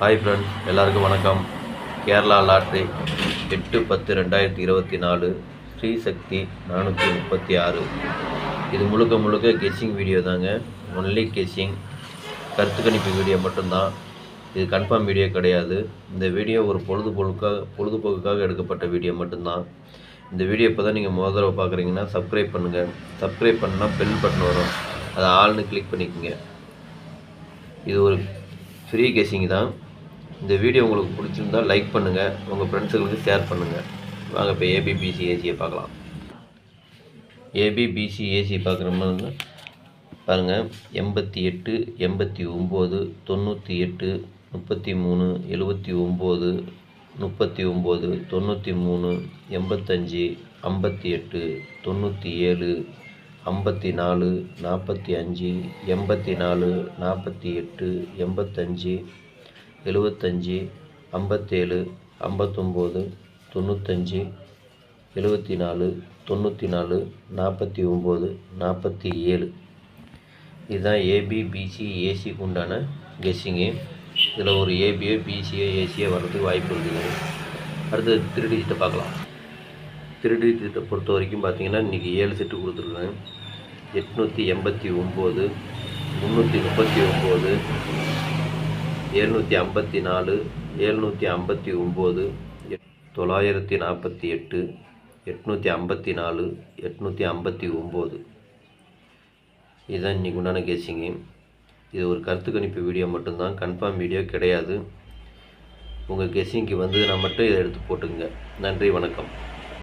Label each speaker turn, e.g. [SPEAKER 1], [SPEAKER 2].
[SPEAKER 1] Hi friends, எல்லாருக்கும் வணக்கம். Kerala lottery 8/10/2024 Srisakthi 436. இது முழுக்க கெஸ்ஸிங் வீடியோ தாங்க. ஒன்லி கெஸ்ஸிங், கருத்து கணிப்பு வீடியோ மட்டும்தான். இது கன்ஃபார்ம் வீடியோ கிடையாது. இந்த வீடியோ ஒரு பொழுதுபோக்குக்காக எடுக்கப்பட்ட வீடியோ மட்டும்தான். இந்த வீடியோ இப்போ தான் நீங்கள் முதல் தடவை பார்க்குறீங்கன்னா சப்ஸ்கிரைப் பண்ணுங்கள். சப்ஸ்கிரைப் பண்ணால் பெல் பட்டன் வரும், அதை ஆல்னு கிளிக் பண்ணிக்கோங்க. இது ஒரு ஃப்ரீ கெஸ்ஸிங் தான். இந்த வீடியோ உங்களுக்கு பிடிச்சிருந்தால் லைக் பண்ணுங்கள், உங்கள் ஃப்ரெண்ட்ஸுகளுக்கு ஷேர் பண்ணுங்கள். வாங்க இப்போ ஏபிபிசி ஏசியை பார்க்கலாம். ஏபிபிசி ஏசி பார்க்குற மாதிரி பாருங்கள். 88, 89, 98, 33, 79, 39, 93, 85, 58, 97, 54, 45, 84, 48, 85, 75, 57, 59, 95, 74, 94, 49, 47. இதுதான் ஏபிபிசி ஏசிக்கு உண்டான கெஸ்ஸிங்கு. இதில் ஒரு ஏபியோ பிசியோ ஏசியோ வர்றதுக்கு வாய்ப்பு இருக்குது. அடுத்து 3 டிஜிட்டை பார்க்கலாம். 3 டிஜிட்டை பொறுத்த வரைக்கும் பார்த்தீங்கன்னா இன்றைக்கி 7 செட்டு கொடுத்துருக்காங்க. 889, 339, 754, 759, 948, 854, 859. இதுதான் இன்றைக்கி உண்டான கெஸ்ஸிங்கு. இது ஒரு கருத்து கணிப்பு வீடியோ மட்டும்தான், கன்ஃபார்ம் வீடியோ கிடையாது. உங்கள் கெஸ்ஸிங்க்கு வந்ததுன்னா மட்டும் இதை எடுத்து போட்டுங்க. நன்றி, வணக்கம்.